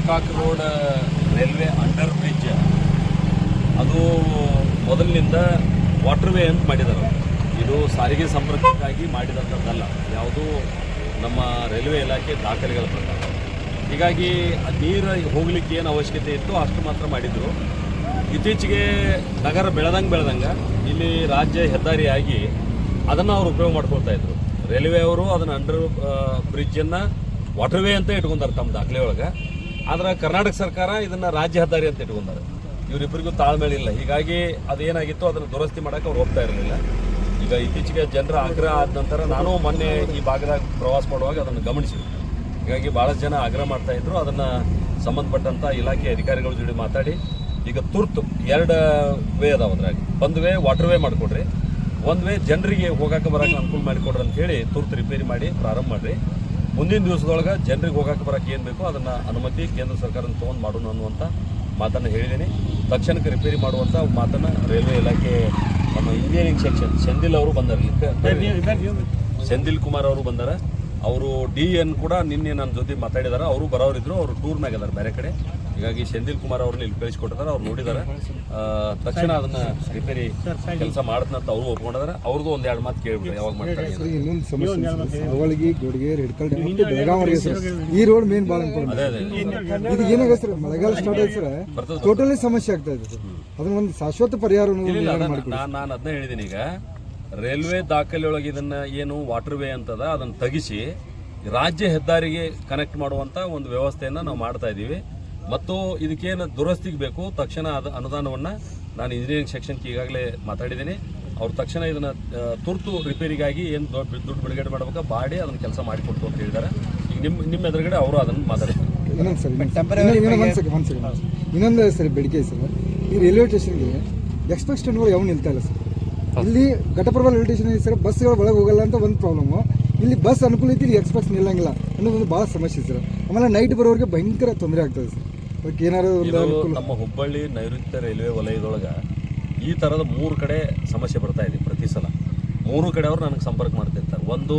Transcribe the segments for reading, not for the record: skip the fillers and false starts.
Gokak road railway under bridge ಅದು ಮೊದಲಿನಿಂದ water way ಅಂತ ಮಾಡಿದ್ದಾರೆ. ಇದು ಸಾರಿಗೆ ಸಂಪರ್ಕಕ್ಕಾಗಿ ಮಾಡಿದಂಥದ್ದಲ್ಲ, ಯಾವುದೂ ನಮ್ಮ ರೈಲ್ವೆ ಇಲಾಖೆ ದಾಖಲೆಗಳ ಪ್ರಕಾರ. ಹೀಗಾಗಿ ನೀರು ಹೋಗಲಿಕ್ಕೆ ಏನು ಅವಶ್ಯಕತೆ ಇತ್ತು ಅಷ್ಟು ಮಾತ್ರ ಮಾಡಿದರು. ಇತ್ತೀಚೆಗೆ ನಗರ ಬೆಳೆದಂಗೆ ಇಲ್ಲಿ ರಾಜ್ಯ ಹೆದ್ದಾರಿಯಾಗಿ ಅದನ್ನು ಅವರು ಉಪಯೋಗ ಮಾಡ್ಕೊಳ್ತಾ ಇದ್ರು. ರೈಲ್ವೆ ಅವರು ಅದನ್ನು ಅಂಡರ್ ಬ್ರಿಡ್ಜನ್ನು ವಾಟರ್ ವೇ ಅಂತ ಇಟ್ಕೊಂತಾರೆ ತಮ್ಮ ದಾಖಲೆ ಒಳಗೆ. ಆದರೆ ಕರ್ನಾಟಕ ಸರ್ಕಾರ ಇದನ್ನು ರಾಜ್ಯ ಹೆದ್ದಾರಿ ಅಂತ ಇಟ್ಕೊಂತಾರೆ. ಇವರಿಬ್ಬರಿಗೂ ತಾಳ್ಮೇಳಿಲ್ಲ. ಹೀಗಾಗಿ ಅದೇನಾಗಿತ್ತು ಅದನ್ನು ದುರಸ್ತಿ ಮಾಡೋಕ್ಕೆ ಅವ್ರು ಹೋಗ್ತಾ ಇರಲಿಲ್ಲ. ಈಗ ಇತ್ತೀಚೆಗೆ ಜನರ ಆಗ್ರಹ ಆದ ನಂತರ ನಾನು ಮೊನ್ನೆ ಈ ಭಾಗದಾಗ ಪ್ರವಾಸ ಮಾಡುವಾಗ ಅದನ್ನು ಗಮನಿಸಿದೆ. ಹೀಗಾಗಿ ಭಾಳಷ್ಟು ಜನ ಆಗ್ರಹ ಮಾಡ್ತಾಯಿದ್ರು. ಅದನ್ನು ಸಂಬಂಧಪಟ್ಟಂಥ ಇಲಾಖೆ ಅಧಿಕಾರಿಗಳ ಜೊತೆ ಮಾತಾಡಿ ಈಗ ತುರ್ತು 2 ವೇ ಅದಾವ. ಅದ್ರಾಗ ಒಂದು ವೇ ವಾಟರ್ ವೇ ಮಾಡಿಕೊಡ್ರಿ, ಒಂದು ವೇ ಜನರಿಗೆ ಹೋಗೋಕೆ ಬರೋಕೆ ಅನುಕೂಲ ಮಾಡಿಕೊಡ್ರಿ ಅಂತೇಳಿ ತುರ್ತು ರಿಪೇರಿ ಮಾಡಿ ಪ್ರಾರಂಭ ಮಾಡಿರಿ. ಮುಂದಿನ ದಿವಸದೊಳಗೆ ಜನರಿಗೆ ಹೋಗೋಕೆ ಬರೋಕೆ ಏನು ಬೇಕೋ ಅದನ್ನು ಅನುಮತಿ ಕೇಂದ್ರ ಸರ್ಕಾರದಿಂದ ತೊಗೊಂಡು ಮಾಡೋಣ ಅನ್ನುವಂಥ ಮಾತನ್ನು ಹೇಳಿದ್ದೀನಿ. ತಕ್ಷಣಕ್ಕೆ ರಿಪೇರಿ ಮಾಡುವಂಥ ಮಾತನ್ನು ರೈಲ್ವೆ ಇಲಾಖೆ ನಮ್ಮ ಇಂಜಿನಿಯರಿಂಗ್ ಸೆಕ್ಷನ್ ಸೆಂದಿಲ್ ಅವರು ಬಂದಾರೆ, ಸೆಂದಿಲ್ ಕುಮಾರ್ ಅವರು ಬಂದಾರೆ. ಅವರು DN ಕೂಡ ನಿನ್ನೆ ನನ್ನ ಜೊತೆ ಮಾತಾಡಿದ್ದಾರೆ. ಅವರು ಬರೋರಿದ್ರು, ಅವರು ಟೂರ್ನಾಗ ಇದ್ದಾರೆ ಬೇರೆ ಕಡೆ. ಹೀಗಾಗಿ ಸೆಂದಿಲ್ ಕುಮಾರ್ ಅವ್ರನ್ನ ಇಲ್ಲಿ ಕಳಿಸ್ಕೊಟ್ಟಿದ್ದಾರೆ, ಅವ್ರು ನೋಡಿದ್ದಾರೆ. ತಕ್ಷಣ ಅದನ್ನು ರಿಪೇರಿ ಕೆಲಸ ಮಾಡ್ತಂತ ಅವರು ಒಪ್ಕೊಂಡಿದ್ದಾರೆ. ಅವ್ರದ್ದು 1-2 ಮಾತು ಕೇಳಿಬಿಟ್ರೆ ಯಾವಾಗ ಮಾಡ್ತಾರೆ. ಇನ್ನೊಂದು ಸಮಸ್ಯೆ ಅವಳಿಗೆ ಗೋಡಿಗೆ ರೆಡ್ಕಲ್ ಬೆಳಗಾವಿ ಈ ರೋಡ್ ಮೇನ್ ಭಾಳ ಇಂಪಾರ್ಟೆಂಟ್. ಅದೇ ಇದು ಏನಾಗ ಸರ್ ಮಳೆಗಾಲ ಸ್ಟಾರ್ಟ್ ಆಯ್ತು ಸರ್, ಟೋಟಲಿ ಸಮಸ್ಯೆ ಆಗ್ತಾ ಇದೆ. ಅದನ್ನ ಒಂದು ಶಾಶ್ವತ ಪರಿಹಾರ ನಾನು ಅದನ್ನ ಹೇಳಿದ್ದೀನಿ. ಈಗ ರೈಲ್ವೆ ದಾಖಲೆಯೊಳಗೆ ಇದನ್ನ ಏನು ವಾಟರ್ ವೇ ಅಂತದ ಅದನ್ನು ತೆಗಿಸಿ ರಾಜ್ಯ ಹೆದ್ದಾರಿಗೆ ಕನೆಕ್ಟ್ ಮಾಡುವಂತ ಒಂದು ವ್ಯವಸ್ಥೆಯನ್ನು ನಾವು ಮಾಡ್ತಾ ಇದ್ದೀವಿ. ಮತ್ತು ಇದಕ್ಕೇನು ದುರಸ್ತಿಗೆ ಬೇಕು ತಕ್ಷಣ ಅನುದಾನವನ್ನು ನಾನು ಇಂಜಿನಿಯರಿಂಗ್ ಸೆಕ್ಷನ್ಗೆ ಈಗಾಗಲೇ ಮಾತಾಡಿದ್ದೀನಿ. ಅವ್ರು ತಕ್ಷಣ ಇದನ್ನು ತುರ್ತು ರಿಪೇರಿಗಾಗಿ ಏನು ದುಡ್ಡು ಬಿಡುಗಡೆ ಮಾಡಬೇಕಾ ಬಾಡಿ ಅದನ್ನು ಕೆಲಸ ಮಾಡಿಕೊಡ್ತು ಅಂತ ಹೇಳಿದ್ದಾರೆ. ಈಗ ನಿಮ್ಮ ಎದುರುಗಡೆ ಅವರು ಅದನ್ನು ಮಾತಾಡ್ತಾರೆ. ಇನ್ನೊಂದು ಸರಿ ಬೇಡಿಕೆ ಸರ್, ಈ ರೈಲ್ವೆ ಸ್ಟೇಷನ್ಗೆ ಎಕ್ಸ್ಪ್ರೆಸ್ ಟ್ರೈನ್ಗಳು ಯಾವ ನಿಲ್ತಾ ಇಲ್ಲ ಸರ್. ಇಲ್ಲಿ ಘಟಪ್ರಭಾ ರೈಲ್ವೆ ಸ್ಟೇಷನ್ ಇದೆ ಸರ್, ಬಸ್ಗಳು ಒಳಗೆ ಹೋಗಲ್ಲ ಅಂತ ಒಂದು ಪ್ರಾಬ್ಲಮ್ಮು. ಇಲ್ಲಿ ಬಸ್ ಅನುಕೂಲ ಐತಿ, ಇಲ್ಲಿ ಎಕ್ಸ್ಪ್ರೆಸ್ ನಿಲ್ಲಂಗಿಲ್ಲ ಅನ್ನೋದೊಂದು ಭಾಳ ಸಮಸ್ಯೆ ಸರ್. ಆಮೇಲೆ ನೈಟ್ ಬರೋರಿಗೆ ಭಯಂಕರ ತೊಂದರೆ ಆಗ್ತದೆ ಸರ್. ಅದಕ್ಕೆ ಏನಾದ್ರು ನಮ್ಮ ಹುಬ್ಬಳ್ಳಿ ನೈಋತ್ಯ ರೈಲ್ವೆ ವಲಯದೊಳಗೆ ಈ ಥರದ 3 ಕಡೆ ಸಮಸ್ಯೆ ಬರ್ತಾ ಇದೆ ಪ್ರತಿ ಸಲ. 3 ಕಡೆ ಅವರು ನನಗೆ ಸಂಪರ್ಕ ಮಾಡ್ತಿರ್ತಾರೆ. ಒಂದು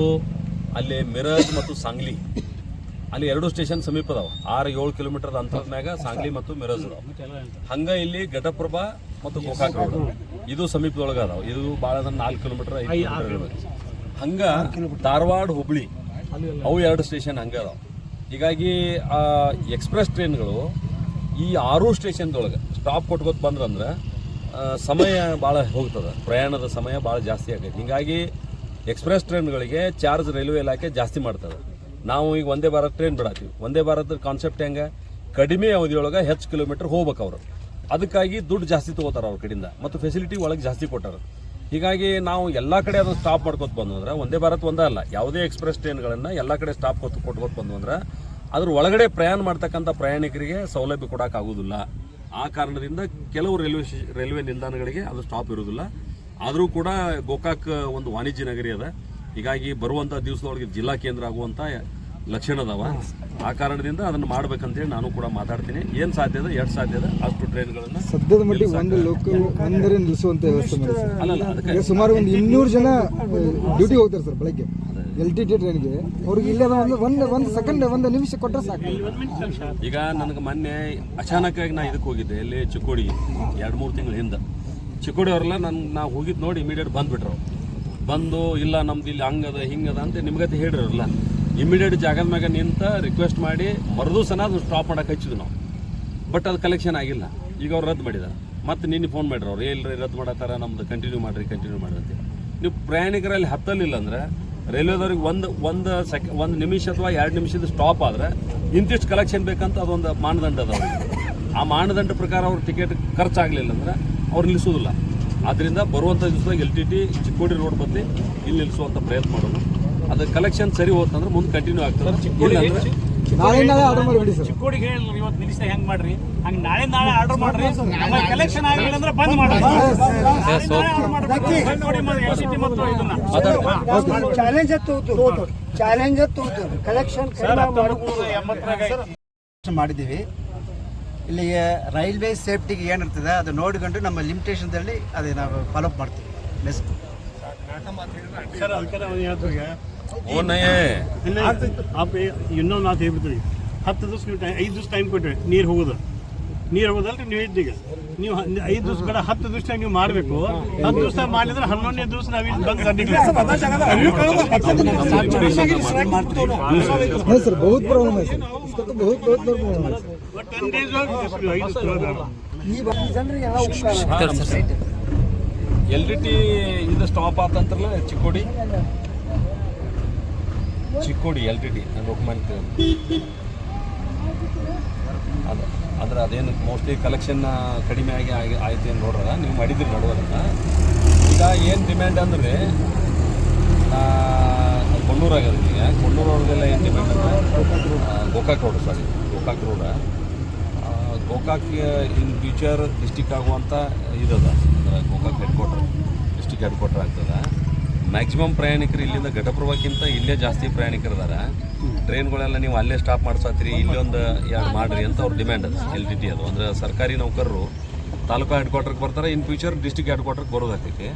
ಅಲ್ಲಿ ಮಿರಜ್ ಮತ್ತು ಸಾಂಗ್ಲಿ, ಅಲ್ಲಿ 2 ಸ್ಟೇಷನ್ ಸಮೀಪ ಅದಾವೆ. 6-7 ಕಿಲೋಮೀಟರ್ ಅಂತರದ ಮ್ಯಾಗ ಸಾಂಗ್ಲಿ ಮತ್ತು ಮಿರಜ್ ಅದಾವೆ. ಹಂಗೆ ಇಲ್ಲಿ ಘಟಪ್ರಭಾ ಮತ್ತು ಗೋಕಾಕ್ ರೋಡ್ ಇದು ಸಮೀಪದೊಳಗೆ ಅದಾವೆ. ಇದು ಭಾಳ 4 ಕಿಲೋಮೀಟರ್ 5 ಕಿಲೋಮೀಟರ್. ಹಂಗೆ ಧಾರವಾಡ ಹುಬ್ಳಿ ಅವು 2 ಸ್ಟೇಷನ್ ಹಂಗೆ ಅದಾವೆ. ಹೀಗಾಗಿ ಎಕ್ಸ್ಪ್ರೆಸ್ ಟ್ರೈನ್ಗಳು ಈ 6 ಸ್ಟೇಷನ್ದೊಳಗೆ ಸ್ಟಾಪ್ ಕೊಟ್ಕೋತ ಬಂದ್ರಂದ್ರೆ ಸಮಯ ಭಾಳ ಹೋಗ್ತದೆ, ಪ್ರಯಾಣದ ಸಮಯ ಭಾಳ ಜಾಸ್ತಿ ಆಗೈತೆ. ಹೀಗಾಗಿ ಎಕ್ಸ್ಪ್ರೆಸ್ ಟ್ರೈನ್ಗಳಿಗೆ ಚಾರ್ಜ್ ರೈಲ್ವೆ ಇಲಾಖೆ ಜಾಸ್ತಿ ಮಾಡ್ತದೆ. ನಾವು ಈಗ ವಂದೇ ಭಾರತ್ ಟ್ರೈನ್ ಬಿಡಾತೀವಿ. ವಂದೇ ಭಾರತದ ಕಾನ್ಸೆಪ್ಟ್ ಹೆಂಗೆ, ಕಡಿಮೆ ಅವಧಿಯೊಳಗೆ ಹೆಚ್ಚು ಕಿಲೋಮೀಟರ್ ಹೋಗ್ಬೇಕು ಅವರು. ಅದಕ್ಕಾಗಿ ದುಡ್ಡು ಜಾಸ್ತಿ ತೊಗೋತಾರೆ ಅವ್ರ ಕಡೆಯಿಂದ, ಮತ್ತು ಫೆಸಿಲಿಟಿ ಒಳಗೆ ಜಾಸ್ತಿ ಕೊಟ್ಟಾರೆ. ಹೀಗಾಗಿ ನಾವು ಎಲ್ಲ ಕಡೆ ಅದನ್ನು ಸ್ಟಾಪ್ ಮಾಡ್ಕೊತ ಬಂದು ಅಂದ್ರೆ ವಂದೇ ಭಾರತ್ ಒಂದೇ ಅಲ್ಲ, ಯಾವುದೇ ಎಕ್ಸ್ಪ್ರೆಸ್ ಟ್ರೈನ್ಗಳನ್ನು ಎಲ್ಲ ಕಡೆ ಸ್ಟಾಪ್ ಕೊಟ್ಕೊತ ಬಂದು ಅಂದ್ರೆ ಅದ್ರ ಒಳಗಡೆ ಪ್ರಯಾಣ ಮಾಡ್ತಕ್ಕಂಥ ಪ್ರಯಾಣಿಕರಿಗೆ ಸೌಲಭ್ಯ ಕೊಡೋಕ್ಕಾಗೋದಿಲ್ಲ. ಆ ಕಾರಣದಿಂದ ಕೆಲವು ರೈಲ್ವೆ ನಿಲ್ದಾಣಗಳಿಗೆ ಅದು ಸ್ಟಾಪ್ ಇರೋದಿಲ್ಲ. ಆದರೂ ಕೂಡ ಗೋಕಾಕ್ ಒಂದು ವಾಣಿಜ್ಯ ನಗರಿ ಅದ. ಹೀಗಾಗಿ ಬರುವಂಥ ದಿವಸದೊಳಗೆ ಜಿಲ್ಲಾ ಕೇಂದ್ರ ಆಗುವಂಥ ಲಕ್ಷಣ ಅದಾವ. ಆ ಕಾರಣದಿಂದ ಅದನ್ನು ಮಾಡ್ಬೇಕಂತೇಳಿ ನಾನು ಕೂಡ ಮಾತಾಡ್ತೀನಿ. ಏನು ಸಾಧ್ಯ ಇದೆ, ಎಷ್ಟು ಸಾಧ್ಯ ಇದೆ ಅಷ್ಟು ಟ್ರೈನ್ಗಳನ್ನು ಸದ್ಯದ ಮಟ್ಟಿಗೆ ಒಂದು ಲೋಕಲ್ ಒಂದರೆ ನಿಲ್ಲಿಸುವಂಥ ವ್ಯವಸ್ಥೆ ಮಾಡಿ ಸರ್. ಅಲ್ಲ ಸುಮಾರು ಒಂದು 200 ಜನ ಡ್ಯೂಟಿ ಹೋಗ್ತಾರೆ ಸರ್ ಬೆಳಗ್ಗೆ LTT ಟ್ರೈನ್ಗೆ. ಅವ್ರಿಗೆ ಇಲ್ಲೇ ಒಂದು ಸೆಕೆಂಡ್ ಒಂದು ನಿಮಿಷ ಕೊಟ್ಟರೆ ಸಾಕು. ಈಗ ನನಗೆ ಮೊನ್ನೆ ಅಚಾನಕ್ಕಾಗಿ ನಾ ಇದಕ್ಕೆ ಹೋಗಿದ್ದೆ, ಇಲ್ಲಿ ಚಿಕ್ಕೋಡಿ 2-3 ತಿಂಗಳ ಹಿಂದೆ. ಚಿಕ್ಕೋಡಿ ಅವರೆಲ್ಲ ನಾವು ಹೋಗಿದ್ದು ನೋಡಿ ಇಮಿಡಿಯೇಟ್ ಬಂದುಬಿಟ್ರು. ಬಂದು ಇಲ್ಲ ನಮ್ದು ಇಲ್ಲಿ ಹಂಗದ ಹಿಂಗದ ಅಂತ ನಿಮ್ಗತ್ತೆ ಹೇಳಿರಲ್ಲ. ಇಮಿಡಿಯೇಟ್ ಜಾಗದ ಮ್ಯಾಗ ನಿಂತ ರಿಕ್ವೆಸ್ಟ್ ಮಾಡಿ ಮರುದಿವಸನ ಅದು ಸ್ಟಾಪ್ ಮಾಡೋಕೆ ಹಚ್ಚಿದ್ವಿ ನಾವು. ಬಟ್ ಅದು ಕಲೆಕ್ಷನ್ ಆಗಿಲ್ಲ. ಈಗ ಅವ್ರು ರದ್ದು ಮಾಡಿದ್ದಾರೆ. ಮತ್ತು ನಿನ್ನೆ ಫೋನ್ ಮಾಡಿದ್ರು ಅವ್ರು, ಎಲ್ರಿ ರದ್ದು ಮಾಡತ್ತಾರ, ನಮ್ದು ಕಂಟಿನ್ಯೂ ಮಾಡಿರಿ ಅಂತ. ನೀವು ಪ್ರಯಾಣಿಕರಲ್ಲಿ ಹತ್ತಲಿಲ್ಲ ಅಂದರೆ ರೈಲ್ವೆದವ್ರಿಗೆ ಒಂದು ನಿಮಿಷ ಅಥವಾ 2 ನಿಮಿಷದ ಸ್ಟಾಪ್ ಆದರೆ ಇಂತಿಷ್ಟು ಕಲೆಕ್ಷನ್ ಬೇಕಂತ ಅದೊಂದು ಮಾನದಂಡ ಅದ ಅವ್ರಿಗೆ. ಆ ಮಾನದಂಡ ಪ್ರಕಾರ ಅವ್ರ ಟಿಕೆಟ್ ಖರ್ಚಾಗಲಿಲ್ಲ ಅಂದರೆ ಅವ್ರು ನಿಲ್ಲಿಸೋದಿಲ್ಲ. ಆದ್ದರಿಂದ ಬರುವಂಥ ದಿವಸದಾಗ LTT ಚಿಕ್ಕೋಡಿ ರೋಡ್ ಬದಲಿ ಇಲ್ಲಿ ನಿಲ್ಲಿಸುವಂಥ ಪ್ರಯತ್ನ ಮಾಡೋದು. ಅದು ಕಲೆಕ್ಷನ್ ಸರಿ ಹೋತಂದ್ರೆ ಮುಂದೆ ಕಂಟಿನ್ಯೂ ಆಗ್ತದೆ. ಇಲ್ಲ ಅಂದರೆ ಚಿಕ್ಕೋಡಿಗೆ ಇವತ್ತು ನಿಲ್ಲಿಸಿದ ಹೆಂಗ್ ಮಾಡ್ರಿ, ಹಂಗೆ ನಾಳೆ ಆರ್ಡರ್ ಮಾಡ್ರಿ. ಕಲೆಕ್ಷನ್ ಆಗಿಲ್ಲ ಅಂದ್ರೆ ಬಂದ್ ಮಾಡ್ರಿ. ಚಾಲೆಂಜ್ ಕಲೆಕ್ಷನ್ ಮಾಡಿದ್ದೀವಿ. ಇಲ್ಲಿಗೆ ರೈಲ್ವೆ ಸೇಫ್ಟಿಗೆ ಏನಿರ್ತದೆ ಅದು ನೋಡಿಕೊಂಡು ನಮ್ಮ ಲಿಮಿಟೇಷನ್ದಲ್ಲಿ ಅದೇ ನಾವು ಫಾಲೋಅಪ್ ಮಾಡ್ತೀವಿ. ಇನ್ನೊಂದು ಮಾತು ಹೇಳ್ಬಿಡ್ತೀವಿ, 10 ದಿವಸ ನೀವು 5 ದಿವಸ ಟೈಮ್ ಕೊಟ್ರಿ ನೀರು ಹೋಗೋದಲ್ರಿ ನೀವು ಇದ್ದೀಗ ನೀವು 5 ದಿವಸ ಬೇಡ 10 ದಿವಸ ನೀವು ಮಾಡಬೇಕು. 10 ದಿವಸ ಮಾಡಿದ್ರೆ 11ನೇ ದಿವಸ ನಾವು ಇಲ್ಲಿ ಬಂದು नहीं सर बहुत प्रॉब्लम है सर इसका तो बहुत बहुत प्रॉब्लम है सर 10 days ಈ ಜನರಿಗೆಲ್ಲ ಉಪಕಾರ LDT ಇದು ಸ್ಟಾಪ್ ಆತಂತ್ರಲ್ಲ ಚಿಕ್ಕೋಡಿ LDT ಡಾಕ್ಯುಮೆಂಟ್ ಅಂದ್ರೆ ಅದೇನು ಮೋಸ್ಟ್ಲಿ ಕಲೆಕ್ಷನ್ ಕಡಿಮೆ ಆಯ್ತು ಏನು ನೋಡ್ರ ನೀವು ಮಾಡಿದ್ರಿ ನೋಡೋದನ್ನ. ಈಗ ಏನು ಡಿಮ್ಯಾಂಡ್ ಅಂದರೆ ಕೊಣ್ಣೂರಾಗದ ಈಗ ಕೊಣ್ಣೂರವ್ರಿಗೆಲ್ಲ ಏನು ಡಿಮ್ಯಾಂಡ್ ಅಂದರೆ Gokak road Gokak in future district ಆಗುವಂಥ ಇದದ ಅಂದ್ರೆ ಗೋಕಾಕ್ ಡಿಸ್ಟಿಕ್ ಹೆಡ್ ಕ್ವಾರ್ಟರ್ ಆಗ್ತದೆ. ಮ್ಯಾಕ್ಸಿಮಮ್ ಪ್ರಯಾಣಿಕರು ಇಲ್ಲಿಂದ ಘಟಪ್ರಭಕ್ಕಿಂತ ಇಲ್ಲೇ ಜಾಸ್ತಿ ಪ್ರಯಾಣಿಕರು ಇದಾರೆ. ಟ್ರೈನ್ಗಳೆಲ್ಲ ನೀವು ಅಲ್ಲೇ ಸ್ಟಾಪ್ ಮಾಡ್ಸತ್ತೀರಿ, ಇಲ್ಲೊಂದು ಎರಡು ಮಾಡಿರಿ ಅಂತ ಅವ್ರ ಡಿಮ್ಯಾಂಡ್ ಅದು. LDT ಅದು ಅಂದರೆ ಸರ್ಕಾರಿ ನೌಕರರು ತಾಲೂಕು ಹೆಡ್ ಕ್ವಾರ್ಟರ್ಗೆ ಬರ್ತಾರೆ, ಇನ್ ಫ್ಯೂಚರ್ ಡಿಸ್ಟಿಕ್ ಹೆಡ್ ಕ್ವಾರ್ಟರ್ಗೆ ಬರೋದಾಕೈತಿ.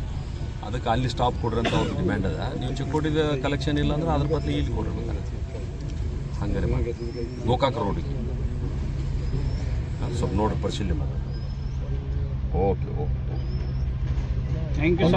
ಅದಕ್ಕೆ ಅಲ್ಲಿ ಸ್ಟಾಪ್ ಕೊಡ್ರಿ ಅಂತ ಅವ್ರ ಡಿಮ್ಯಾಂಡ್ ಅದ. ನೀವು ಚಿಕ್ಕೋಡಿದ ಕಲೆಕ್ಷನ್ ಇಲ್ಲ ಅಂದ್ರೆ ಅದ್ರ ಬದಲು ಇಲ್ಲಿ ಕೊಡಿರ್ಬೇಕಾಗತ್ತೆ. ಹಂಗಾರೆ ಗೋಕಾಕ್ ರೋಡಿಗೆ ಸ್ವಲ್ಪ ನೋಡಿ ಪರಿಶೀಲನೆ ಮಾಡಿ. Okay thank you.